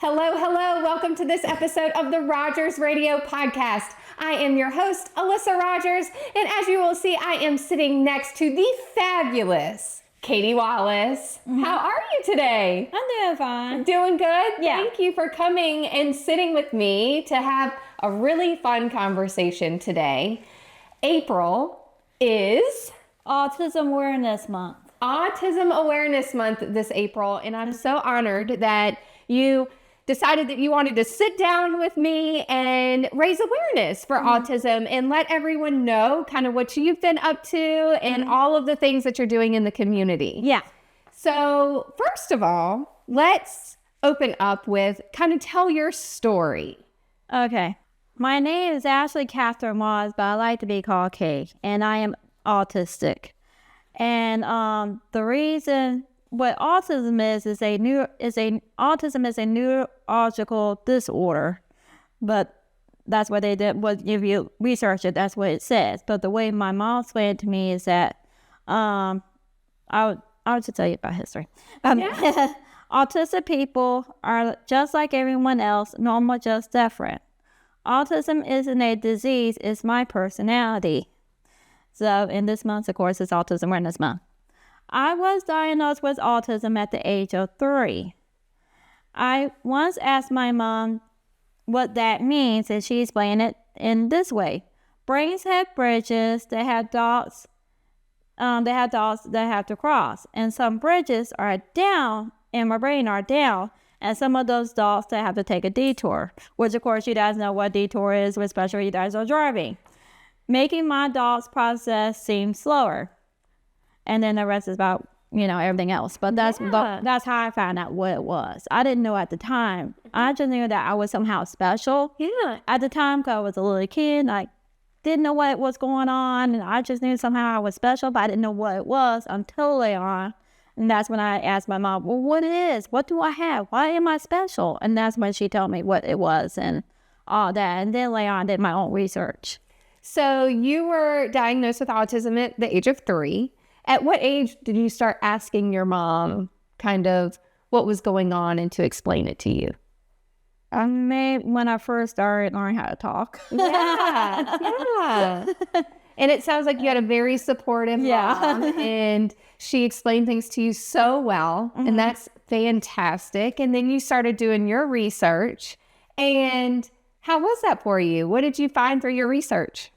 Hello, hello. Welcome to this episode of the Rogers Radio Podcast. I am your host, Alyssa Rogers, and as you will see, I am sitting next to the fabulous Katie Wallace. How are you today? I'm doing fine. Doing good? Yeah. Thank you for coming and sitting with me to have a really fun conversation today. April is Autism Awareness Month. Autism Awareness Month this April, and I'm so honored that you decided that you wanted to sit down with me and raise awareness for autism and let everyone know kind of what you've been up to and all of the things that you're doing in the community. Yeah. So first of all, let's open up with kind of tell your story. Okay. My name is Ashley Catherine Wallace, but I like to be called Kay, and I am autistic. And the reason what autism is autism is a neurological disorder, but that's what they did. What if you research it, that's what it says. But the way my mom explained it to me is that I'll just tell you about history. Autistic people are just like everyone else, normal, just different. Autism isn't a disease; it's my personality. So, in this month, of course, is Autism Awareness Month. I was diagnosed with autism at the age of 3. I once asked my mom what that means, and she explained it in this way. Brains have bridges that have dots. They have dots that have to cross, and some bridges are down in my brain are down, and some of those dots that have to take a detour, which of course you guys know what detour is, especially you guys are driving, making my dots process seem slower. And then the rest is about, everything else. But that's how I found out what it was. I didn't know at the time. I just knew that I was somehow special. Yeah. At the time, because I was a little kid, I didn't know what was going on. And I just knew somehow I was special, but I didn't know what it was until later on. And that's when I asked my mom, well, what it is? What do I have? Why am I special? And that's when she told me what it was and all that. And then later on, I did my own research. So you were diagnosed with autism at the age of 3. At what age did you start asking your mom kind of what was going on and to explain it to you? Maybe when I first started learning how to talk. Yeah. And it sounds like you had a very supportive mom, and she explained things to you so well, and that's fantastic. And then you started doing your research. And how was that for you? What did you find through your research?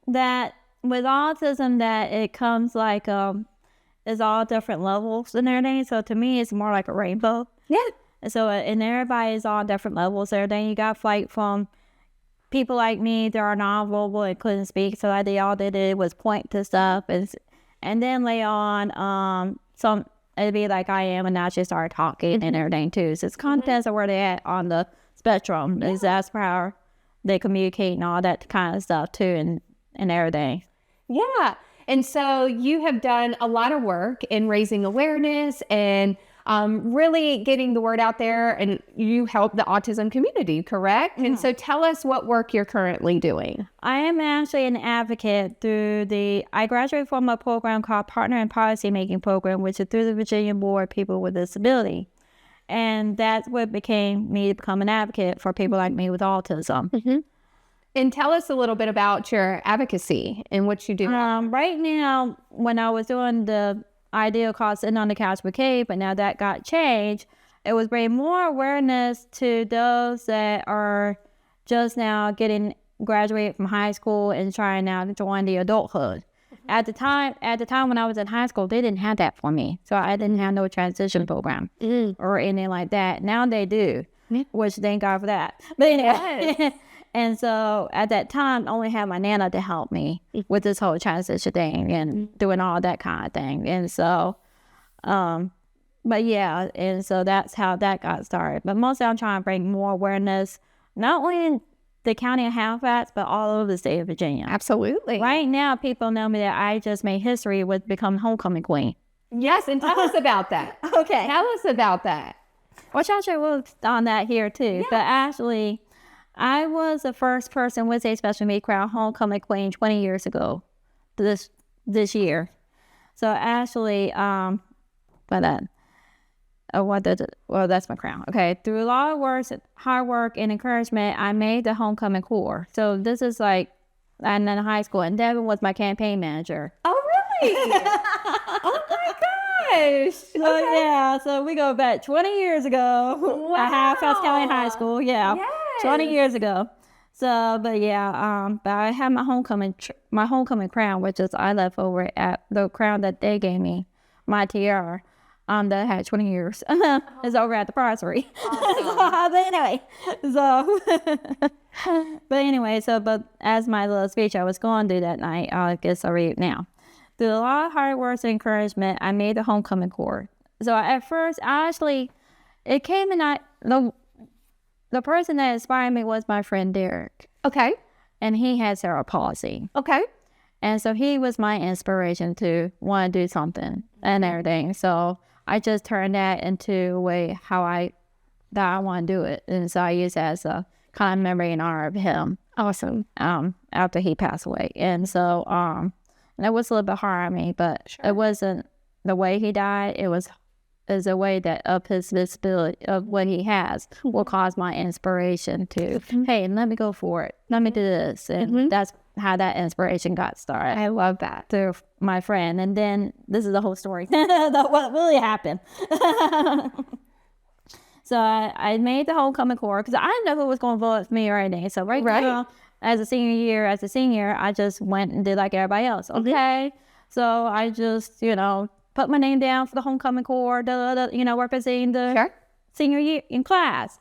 That with autism, that it comes like it's all different levels and everything. So to me, it's more like a rainbow. Yeah. And so and everybody's on different levels. Everything you got fight from people like me that are nonverbal and couldn't speak. So all they did was point to stuff, and then later on, some it'd be like I am, and now she started talking and everything too. So it's contents of where they at on the spectrum. Is that's how they communicate and all that kind of stuff too, and everything. Yeah. And so you have done a lot of work in raising awareness and really getting the word out there, and you help the autism community, correct? And so tell us what work you're currently doing. I am actually an advocate I graduated from a program called Partner in Policy Making Program, which is through the Virginia Board of People with Disability. And that's what became me to become an advocate for people like me with autism. And tell us a little bit about your advocacy and what you do. Right now, when I was doing the idea called Sitting on the Couch with Kate, but now that got changed, it was bringing more awareness to those that are just now graduated from high school and trying now to join the adulthood. At the time when I was in high school, they didn't have that for me. So I didn't have no transition program or anything like that. Now they do, which thank God for that. But anyway, and so at that time, I only had my Nana to help me with this whole transition thing and doing all that kind of thing. And so, but yeah, and so that's how that got started. But mostly I'm trying to bring more awareness, not only in the county of Halifax, but all over the state of Virginia. Absolutely. Right now, people know me that I just made history with becoming homecoming queen. Yes, and tell us about that. Okay. Tell us about that. Which I should work on that here too. Yeah. But actually, I was the first person with a special needs crown homecoming queen 20 years ago this year. So actually, that's my crown. Okay. Through a lot of hard work and encouragement, I made the homecoming corps. So this is like, and then high school, and Devin was my campaign manager. Oh, really? Oh my gosh. So yeah, so we go back 20 years ago at Halifax County High School. Yeah, Yes. 20 years ago. So, but yeah, but I had my homecoming crown, which is I left over at the crown that they gave me, my tiara. That had 20 years. It's over at the Priory. But anyway, but as my little speech I was going to do that night, I guess I'll read it now. Through a lot of hard work and encouragement, I made the homecoming corps. So at first, it came and the person that inspired me was my friend Derek. Okay. And he had cerebral palsy. Okay. And so he was my inspiration to want to do something and everything. So I just turned that into a way that I want to do it. And so I use it as a kind of memory in honor of him. Awesome. After he passed away. And so, and it was a little bit hard on me, but It wasn't the way he died. It was a way that of his visibility of what he has will cause my inspiration to, hey, let me go for it. Let me do this. And that's how that inspiration got started. I love that. Through my friend. And then this is the whole story. What really happened. So I made the homecoming corps because I didn't know who was going to vote with me or anything. So right now, as a senior, I just went and did like everybody else. Okay. So I just, put my name down for the homecoming corps, representing the senior year in class.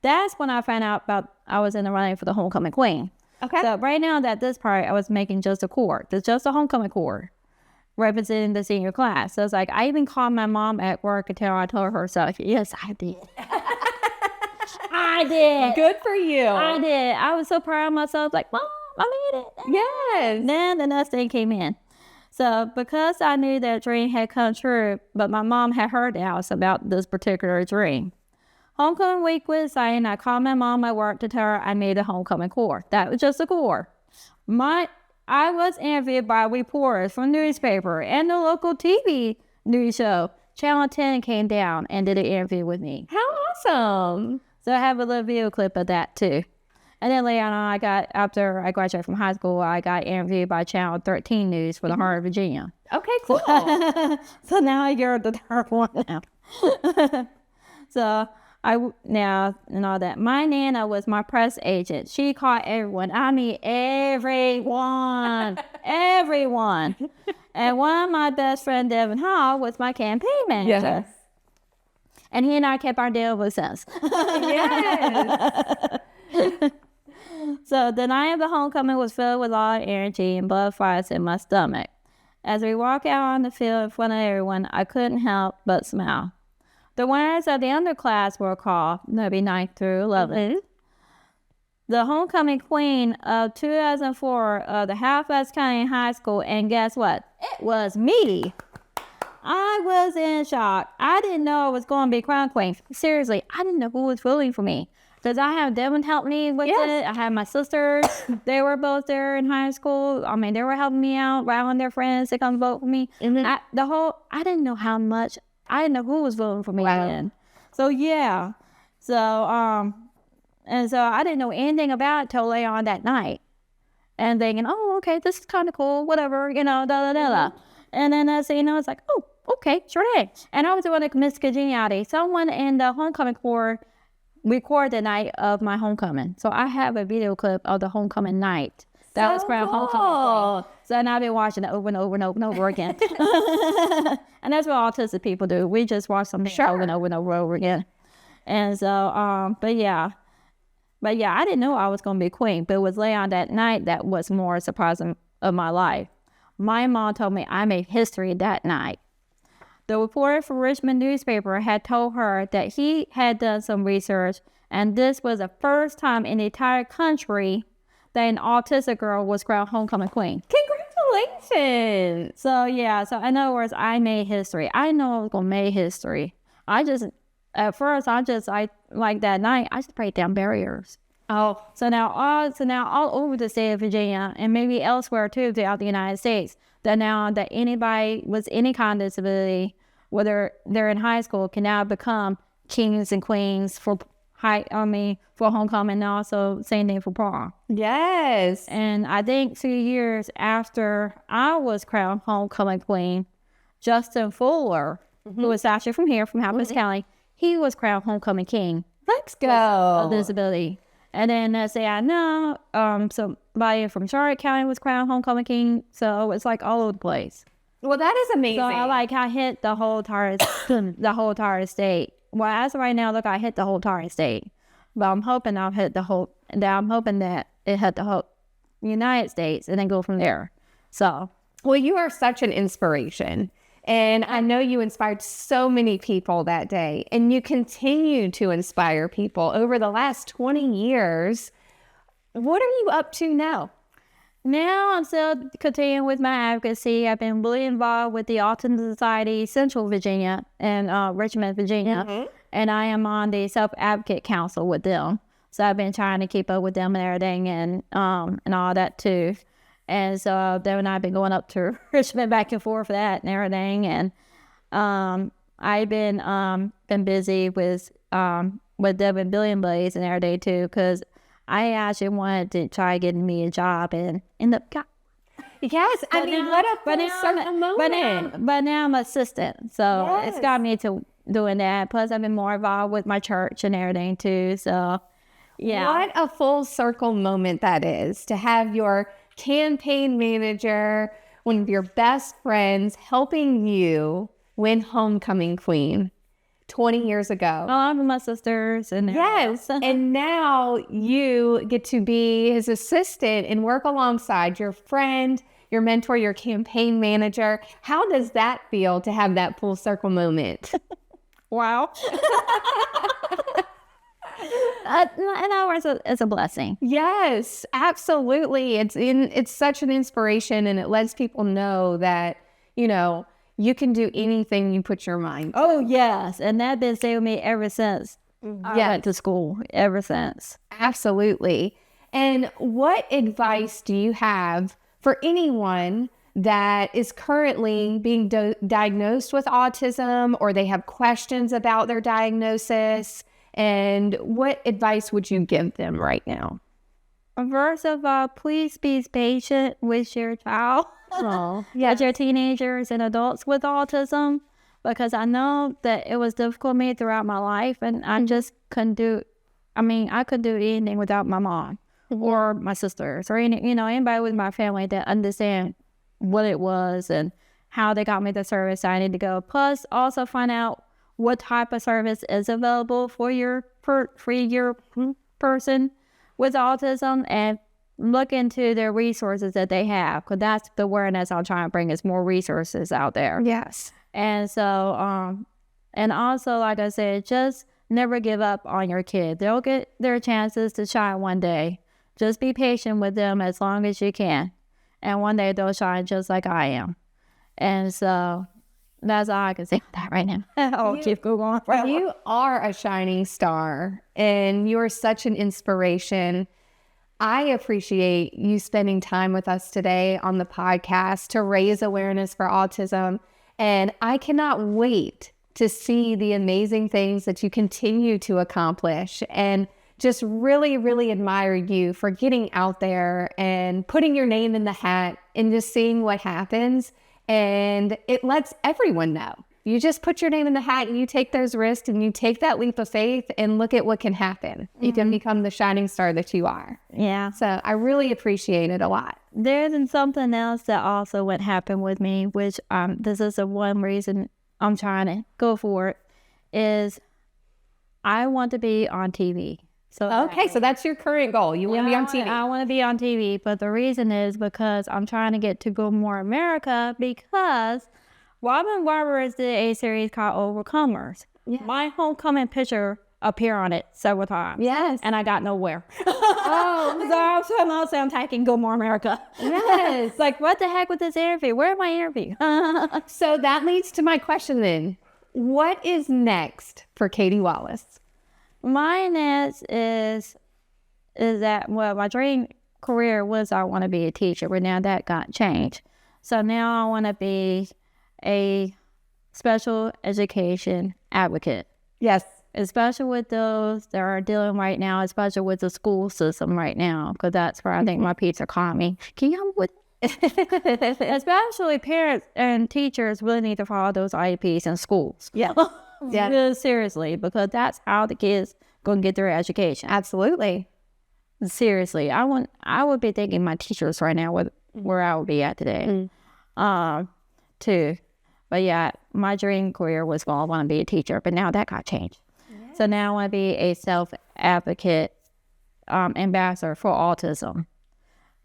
That's when I found out I was in the running for the homecoming queen. Okay. So right now at this part, I was making just a corps, just a homecoming corps, representing the senior class. So it's like, I even called my mom at work until I told her so. Yes, I did. I did. Good for you. I did. I was so proud of myself. Like, Mom, I made it. Yes. Then the next thing came in. So because I knew that dream had come true, but my mom had heard else about this particular dream. Homecoming week was exciting. I called my mom at work to tell her I made a homecoming corps. That was just a corps. I was interviewed by reporters from the newspaper and the local TV news show. Channel 10 came down and did an interview with me. How awesome. So I have a little video clip of that too. And then later on, after I graduated from high school, I got interviewed by Channel 13 News for the heart of Virginia. Okay, cool. So now you're the third one now. So and all that. My Nana was my press agent. She called everyone. I mean, everyone. Everyone. And one of my best friend, Devin Hall, was my campaign manager. Yes. And he and I kept our deal with sense. Yes. So the night of the homecoming was filled with a lot of energy and butterflies in my stomach. As we walked out on the field in front of everyone, I couldn't help but smile. The winners of the underclass were called, that'd be 9th through 11th. The homecoming queen of 2004 of the Halifax County High School, and guess what? It was me. I was in shock. I didn't know I was going to be crown queen. Seriously, I didn't know who was voting for me. Because I have Devin help me with it. I had my sisters. They were both there in high school. I mean, they were helping me out, rallying their friends to come vote for me. And then I didn't know how much, I didn't know who was voting for me then. So, yeah. So, and so I didn't know anything about it till later on that night. And thinking, oh, okay, this is kind of cool, whatever, da. And then it's like, oh, okay, sure thing. And I was doing a Miss Congeniality. Someone in the homecoming corps recorded the night of my homecoming. So I have a video clip of the homecoming night. That was from homecoming. So now I've been watching it over and over and over and over again. And that's what autistic people do. We just watch something over and over and over again. And so, but yeah, I didn't know I was going to be queen, but it was later on that night that was more surprising of my life. My mom told me I made history that night. The reporter from Richmond newspaper had told her that he had done some research, and this was the first time in the entire country that an autistic girl was crowned homecoming queen. Congratulations. So yeah, so in other words, I made history. I didn't know I was going to make history. At first, like that night, I just break down barriers. Oh. So now all over the state of Virginia, and maybe elsewhere too throughout the United States, that anybody with any kind of disability whether they're in high school, can now become kings and queens for homecoming, and also same thing for prom. Yes. And I think 2 years after I was crowned homecoming queen, Justin Fuller, who is actually from here, from Halifax County, he was crowned homecoming king. Let's go. Of disability. And then I know, somebody from Charlotte County was crowned homecoming king. So it's like all over the place. Well, that is amazing. So I hit the whole entire state. Well, as of right now, I hit the whole entire state. But I'm hoping that it hit the whole United States and then go from there. So. Well, you are such an inspiration. And I know you inspired so many people that day. And you continue to inspire people over the last 20 years. What are you up to now? Now I'm still continuing with my advocacy. I've been really involved with the Autism Society Central Virginia and Richmond, Virginia. And I am on the Self-Advocate Council with them. So I've been trying to keep up with them and everything and all that too. And so Deb and I have been going up to Richmond back and forth for that and everything. And I've been busy with Deb and Billion Blaze and everything too, because I actually wanted to try getting me a job and end up got. Yes, I mean, what a full moment. But now I'm an assistant, so it's got me to doing that. Plus, I've been more involved with my church and everything too. So, yeah. What a full circle moment that is, to have your campaign manager, one of your best friends, helping you win homecoming queen 20 years ago. Well, I'm with my sisters. And yes. And now you get to be his assistant and work alongside your friend, your mentor, your campaign manager. How does that feel to have that full circle moment? Wow. It's a blessing. Yes, absolutely. It's such an inspiration, and it lets people know that, you can do anything you put your mind to. Oh, yes. And that's been staying with me ever since I went to school, ever since. Absolutely. And what advice do you have for anyone that is currently being diagnosed with autism, or they have questions about their diagnosis? And what advice would you give them right now? First of all, please be patient with your child. With your teenagers and adults with autism, because I know that it was difficult for me throughout my life, and I just couldn't do anything without my mom or my sisters or anybody with my family that understand what it was and how they got me the service I need to go. Plus, also find out what type of service is available for your person with autism, and look into their resources that they have, because that's the awareness I'm trying to bring, is more resources out there. Yes. And so, and also, like I said, just never give up on your kid. They'll get their chances to shine one day. Just be patient with them as long as you can. And one day they'll shine just like I am. And so that's all I can say about that right now. I'll keep going forever. You are a shining star, and you are such an inspiration. I appreciate you spending time with us today on the podcast to raise awareness for autism. And I cannot wait to see the amazing things that you continue to accomplish, and just really, really admire you for getting out there and putting your name in the hat and just seeing what happens. And it lets everyone know. You just put your name in the hat and you take those risks and you take that leap of faith and look at what can happen. You can become the shining star that you are. Yeah. So I really appreciate it a lot. There's something else that also would happen with me, which this is the one reason I'm trying to go for it, is I want to be on TV. So that's your current goal. You want to be on TV. I want to be on TV, but the reason is because I'm trying to get to Go More America, because Robin Roberts did a series called Overcomers. Yeah. My homecoming picture appeared on it several times. Yes. And I got nowhere. So I'm typing Go More America. Yes. It's like, what the heck with this interview? Where's my interview? So that leads to my question then. What is next for Katie Wallace? My next is that, well, my dream career was I want to be a teacher, but now that got changed. So now I want to be a special education advocate. Yes. Especially with those that are dealing right now, especially with the school system right now, because that's where I think my peeps are calling me. Can you help with especially parents and teachers really need to follow those IEPs in schools. Yeah. Really seriously, because that's how the kids going to get their education. Absolutely. Seriously, I would be thinking my teachers right now where I would be at today. Too. But yeah, my dream career was going to want to be a teacher, but now that got changed. Yeah. So now I want to be a self-advocate ambassador for autism.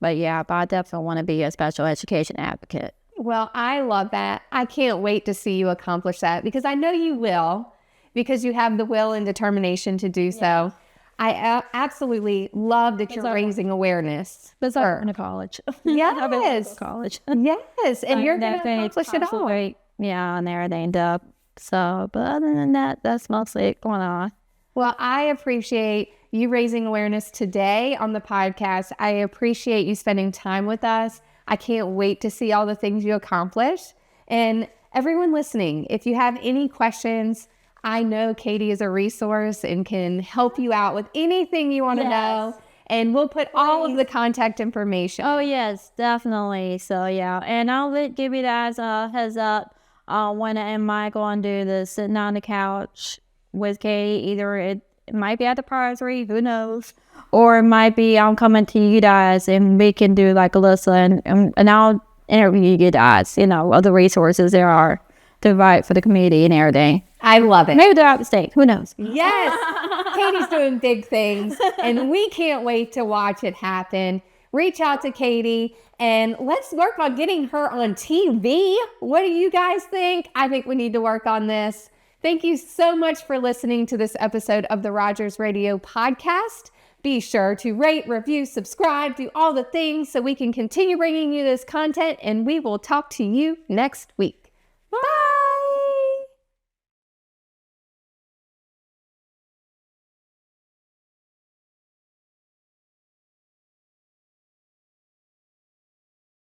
But yeah, I definitely want to be a special education advocate. Well, I love that. I can't wait to see you accomplish that, because I know you will, because you have the will and determination to do so. I absolutely love that you're raising awareness. That's why I'm going to college. Yes. I've been going to college. Yes. And you're going to accomplish it all. Yeah, and everything up. So, but other than that, that's mostly it going on. Well, I appreciate you raising awareness today on the podcast. I appreciate you spending time with us. I can't wait to see all the things you accomplish. And everyone listening, if you have any questions, I know Katie is a resource and can help you out with anything you want to know. And we'll put all of the contact information. Oh, yes, definitely. So, yeah. And I'll give you guys a heads up. When am I going to do the sitting on the couch with Katie? Either it might be at the party, who knows? Or it might be I'm coming to you guys and we can do like Alyssa and I'll interview you guys, other resources there are to provide for the community and everything. I love it. Maybe they're out of state. Who knows? Yes. Katie's doing big things and we can't wait to watch it happen. Reach out to Katie and let's work on getting her on TV. What do you guys think? I think we need to work on this. Thank you so much for listening to this episode of the Rogers Radio podcast. Be sure to rate, review, subscribe, do all the things so we can continue bringing you this content, and we will talk to you next week.